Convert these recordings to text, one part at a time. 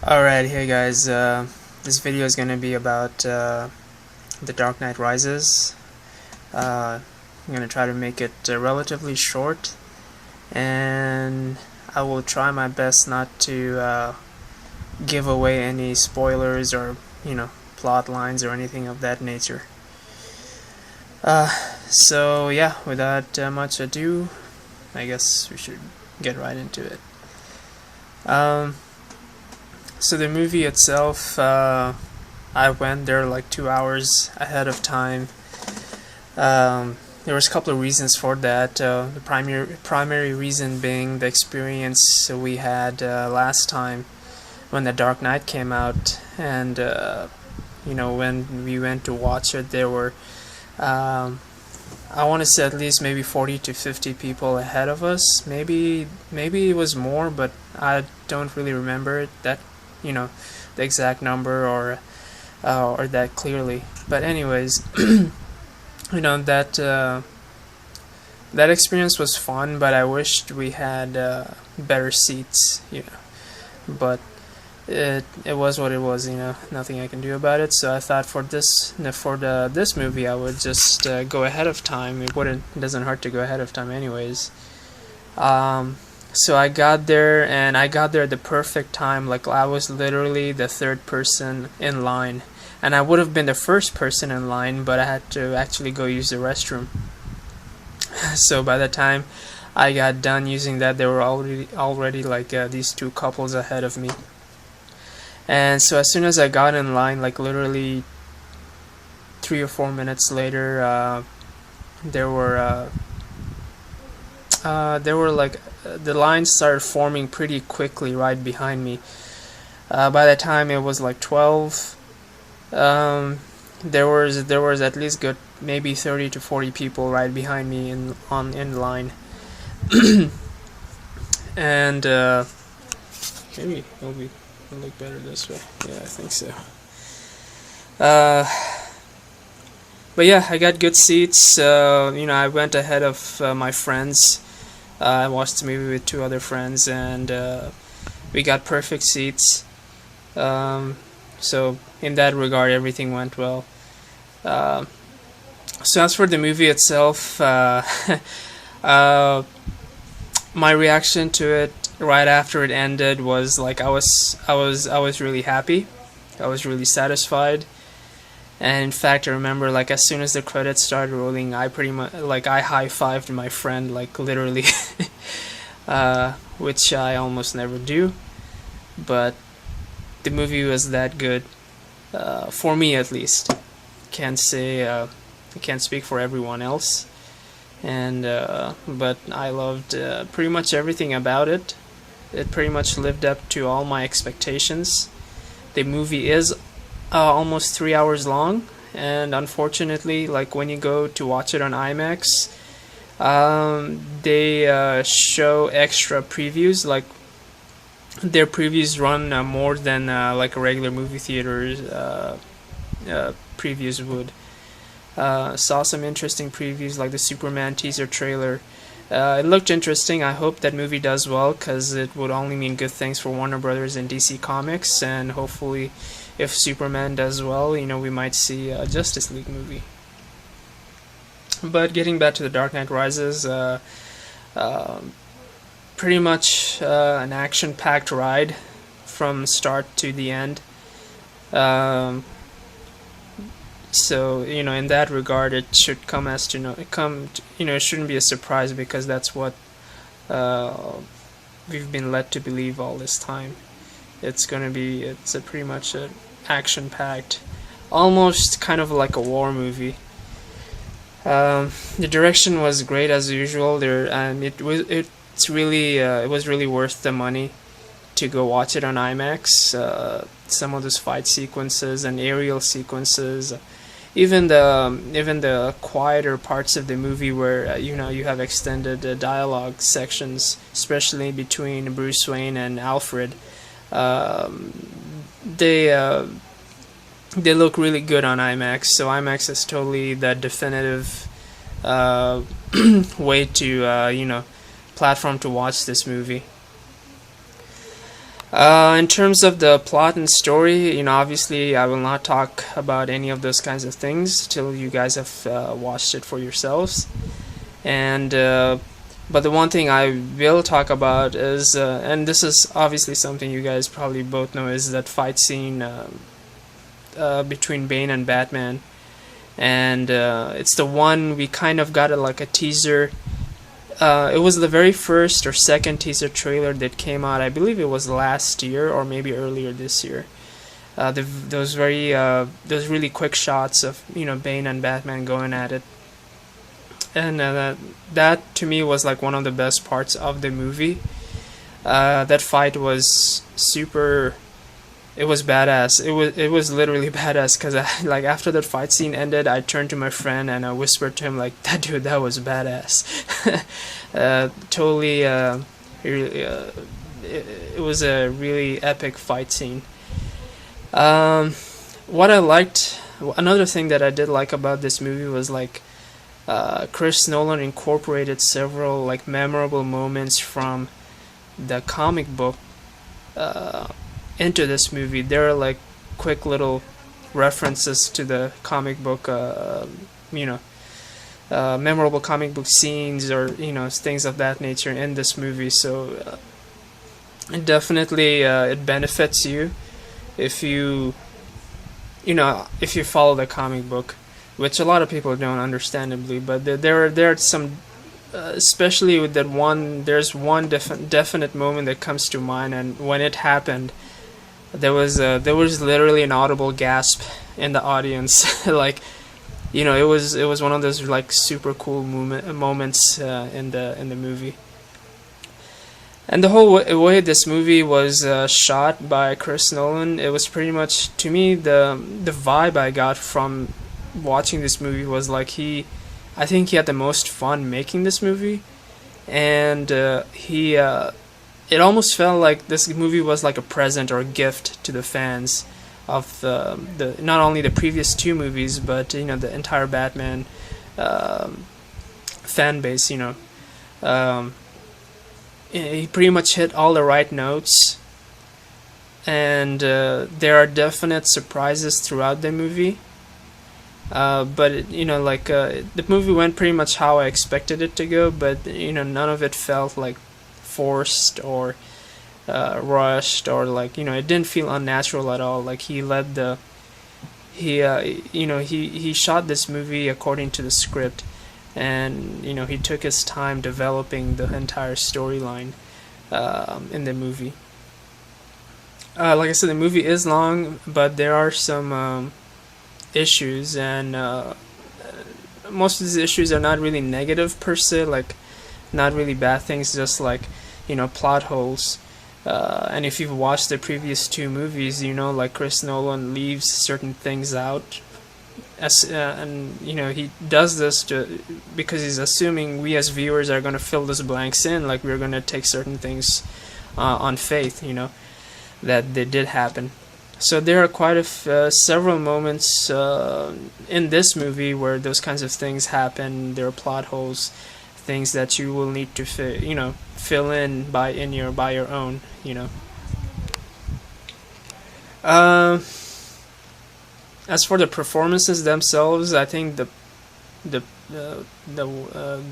Alright, hey guys, this video is going to be about The Dark Knight Rises. I'm going to try to make it relatively short, and I will try my best not to give away any spoilers or, plot lines or anything of that nature. So yeah, without much ado, I guess we should get right into it. So the movie itself, I went there like 2 hours ahead of time. There was a couple of reasons for that. The primary reason being the experience we had last time when The Dark Knight came out, and when we went to watch it, there were I want to say at least maybe 40 to 50 people ahead of us. Maybe it was more, but I don't really remember it the exact number or that clearly. But anyways, that experience was fun, but I wished we had better seats, But it was what it was, nothing I can do about it. So I thought for this movie I would just go ahead of time. It doesn't hurt to go ahead of time anyways. So I got there, and I got there at the perfect time. Like, I was literally the third person in line, and I would have been the first person in line, but I had to actually go use the restroom. So by the time I got done using that, there were already like these two couples ahead of me. And so as soon as I got in line, like literally 3 or 4 minutes later, there were like the lines started forming pretty quickly right behind me. By the time it was like 12, there was at least good maybe 30 to 40 people right behind me in line. And maybe it'll look better this way. Yeah, I think so. But yeah, I got good seats. I went ahead of my friends. I watched the movie with 2 other friends, and we got perfect seats. So in that regard, everything went well. So as for the movie itself, my reaction to it right after it ended was like I was really happy. I was really satisfied. And in fact, I remember, like, as soon as the credits started rolling, I pretty much, like, I high-fived my friend, like, literally, which I almost never do. But the movie was that good, for me at least. Can't say, I can't speak for everyone else. And but I loved pretty much everything about it. It pretty much lived up to all my expectations. The movie is almost 3 hours long, and unfortunately, like, when you go to watch it on IMAX, they show extra previews. Like, their previews run more than like a regular movie theater's previews would. Saw some interesting previews, like the Superman teaser trailer. It looked interesting. I hope that movie does well, because it would only mean good things for Warner Brothers and DC Comics, and hopefully if Superman does well, we might see a Justice League movie. But getting back to The Dark Knight Rises, pretty much an action-packed ride from start to the end. So in that regard, it should come as it shouldn't be a surprise, because that's what we've been led to believe all this time. It's pretty much an action-packed, almost kind of like a war movie. The direction was great as usual. It was really worth the money to go watch it on IMAX. Some of those fight sequences and aerial sequences, even the quieter parts of the movie where you have extended dialogue sections, especially between Bruce Wayne and Alfred. They look really good on IMAX. So IMAX is totally the definitive way to platform to watch this movie. In terms of the plot and story, obviously I will not talk about any of those kinds of things till you guys have watched it for yourselves. And but the one thing I will talk about is, and this is obviously something you guys probably both know, is that fight scene between Bane and Batman. And it's the one we kind of got like a teaser. It was the very first or second teaser trailer that came out. I believe it was last year or maybe earlier this year. Those those really quick shots of Bane and Batman going at it, and that to me was like one of the best parts of the movie. That fight was super. It was badass. It was literally badass because like after that fight scene ended, I turned to my friend and I whispered to him like, "That dude, that was badass." Totally. It was a really epic fight scene. What I liked, another thing that I did like about this movie was like, Chris Nolan incorporated several like memorable moments from the comic book into this movie. There are like quick little references to the comic book, memorable comic book scenes or things of that nature in this movie. So it definitely it benefits you if you if you follow the comic book, which a lot of people don't, understandably. But there are some, especially with that one. There's one definite moment that comes to mind, and when it happened, there was literally an audible gasp in the audience. Like, it was one of those like super cool moments in the movie. And the whole way this movie was shot by Chris Nolan, it was pretty much, to me, the vibe I got from watching this movie was like I think he had the most fun making this movie, and it almost felt like this movie was like a present or a gift to the fans of the not only the previous two movies, but the entire Batman fan base. He pretty much hit all the right notes, and there are definite surprises throughout the movie. But the movie went pretty much how I expected it to go, but none of it felt like forced or rushed, or like it didn't feel unnatural at all. Like he shot this movie according to the script, and he took his time developing the entire storyline in the movie. Like I said, the movie is long, but there are some issues, and most of these issues are not really negative per se, like not really bad things, just like plot holes. And if you've watched the previous two movies, like Chris Nolan leaves certain things out, and he does this because he's assuming we as viewers are going to fill those blanks in, like we're going to take certain things on faith, that they did happen. So there are quite several moments in this movie where those kinds of things happen. There are plot holes, things that you will need to fill in by your own. As for the performances themselves, I think the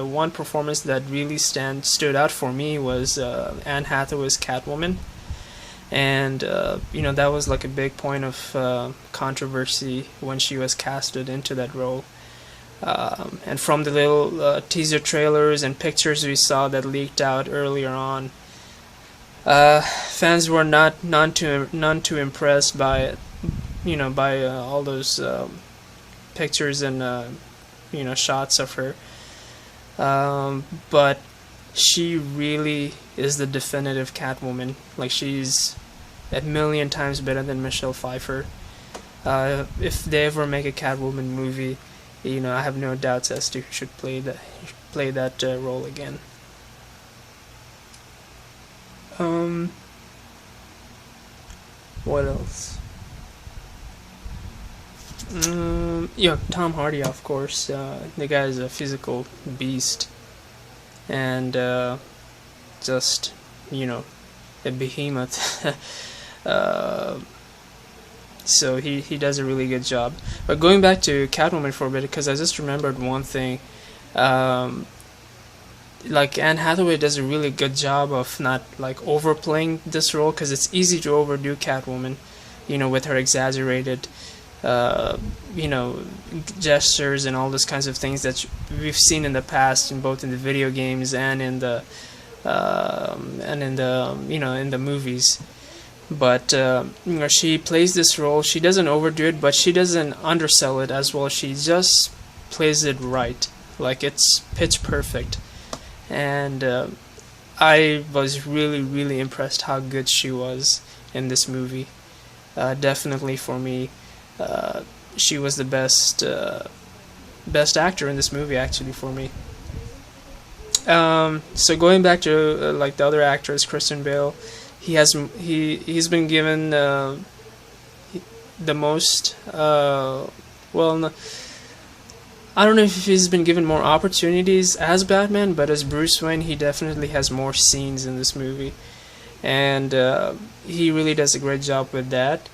one performance that really stood out for me was Anne Hathaway's Catwoman. And that was like a big point of controversy when she was casted into that role. And from the little teaser trailers and pictures we saw that leaked out earlier on, fans were none too impressed by it. By all those pictures and shots of her. But she really is the definitive Catwoman. Like, she's a million times better than Michelle Pfeiffer. If they ever make a Catwoman movie, I have no doubts as to who should play that role again. What else? Tom Hardy, of course. The guy is a physical beast, and just a behemoth. uh, so he does a really good job. But going back to Catwoman for a bit, because I just remembered one thing. Like Anne Hathaway does a really good job of not like overplaying this role, because it's easy to overdo Catwoman, with her exaggerated, uh, you know, gestures and all those kinds of things that we've seen in the past, in both in the video games and in the in the movies. But she plays this role. She doesn't overdo it, but she doesn't undersell it as well. She just plays it right, like it's pitch perfect. And I was really, really impressed how good she was in this movie. Definitely for me, she was the best actor in this movie, actually, for me. So going back to like the other actors, Christian Bale, he's been given the most. Well, no, I don't know if he's been given more opportunities as Batman, but as Bruce Wayne, he definitely has more scenes in this movie, and he really does a great job with that.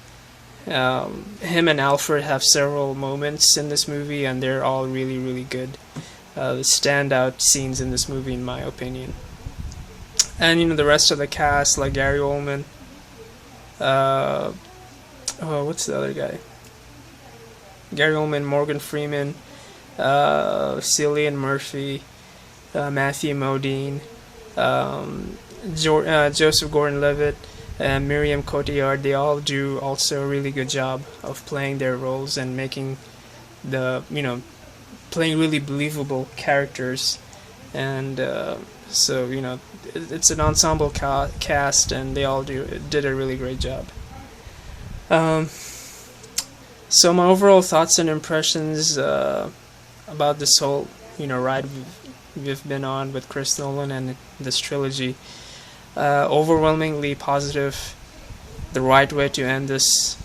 Him and Alfred have several moments in this movie, and they're all really, really good. Standout scenes in this movie, in my opinion. And the rest of the cast, like Gary Oldman. What's the other guy? Gary Oldman, Morgan Freeman, Cillian Murphy, Matthew Modine, Joseph Gordon-Levitt, and Miriam Cotillard. They all do also a really good job of playing their roles and making playing really believable characters. And so it's an ensemble cast, and they all did a really great job. So my overall thoughts and impressions about this whole ride we've been on with Chris Nolan and this trilogy, overwhelmingly positive. The right way to end this,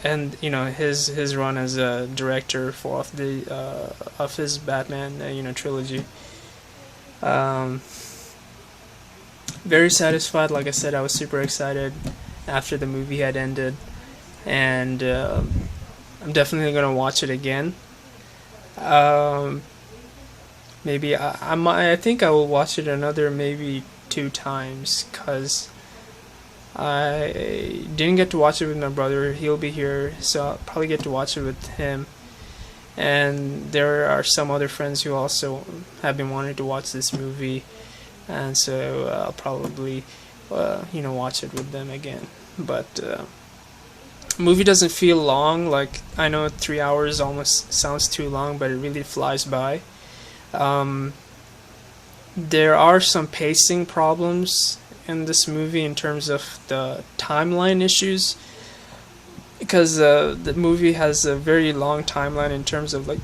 and his run as a director of his Batman trilogy. Very satisfied. Like I said, I was super excited after the movie had ended, and I'm definitely gonna watch it again. Maybe I think I will watch it another maybe 2 times, because I didn't get to watch it with my brother. He'll be here, so I'll probably get to watch it with him. And there are some other friends who also have been wanting to watch this movie, and so I'll probably watch it with them again. But movie doesn't feel long. Like, I know 3 hours almost sounds too long, but it really flies by. There are some pacing problems in this movie in terms of the timeline issues, because the movie has a very long timeline in terms of like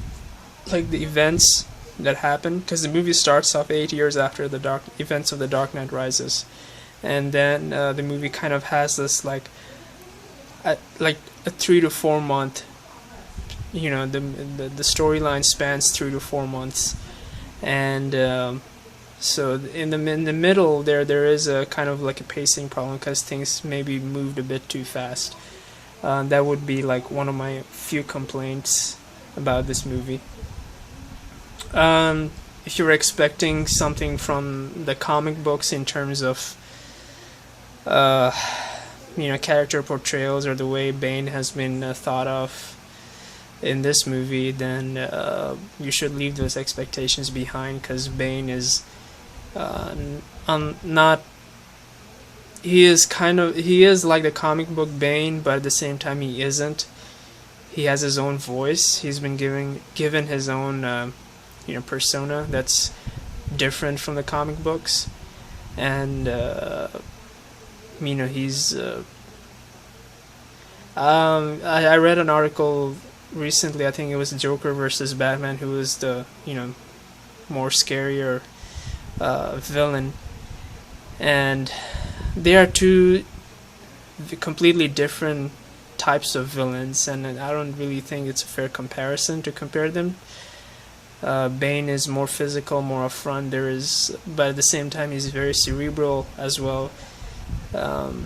the events that happen, because the movie starts off 8 years after the events of The Dark Knight Rises, and then the movie kind of has this like a 3 to 4 month, the storyline spans 3 to 4 months, and so in the middle there is a kind of like a pacing problem, because things maybe moved a bit too fast. That would be like one of my few complaints about this movie. If you're expecting something from the comic books in terms of character portrayals or the way Bane has been thought of in this movie, then you should leave those expectations behind, because Bane is not. He is like the comic book Bane, but at the same time he isn't. He has his own voice. He's been given his own persona that's different from the comic books, and he's. I read an article recently. I think it was Joker versus Batman, who was the more scarier villain, and they are two completely different types of villains, and I don't really think it's a fair comparison to compare them. Bane is more physical, more upfront. But at the same time, he's very cerebral as well. And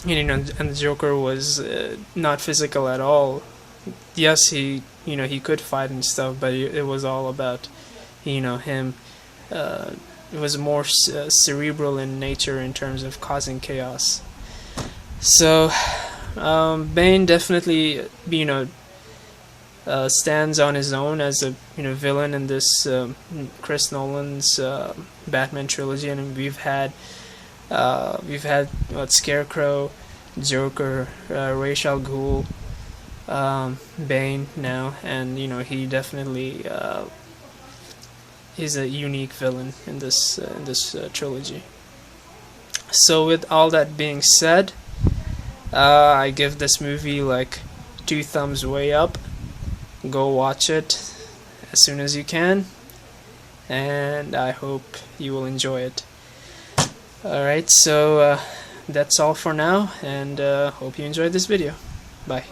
the Joker was not physical at all. Yes, he could fight and stuff, but it was all about him. It was more cerebral in nature in terms of causing chaos. So Bane definitely stands on his own as a villain in this Chris Nolan's Batman trilogy, and we've had Scarecrow, Joker, Ra's al Ghul, Bane now, and he definitely is a unique villain in this trilogy. So with all that being said, I give this movie like 2 thumbs way up. Go watch it as soon as you can, and I hope you will enjoy it. Alright, so that's all for now, and hope you enjoyed this video. Bye.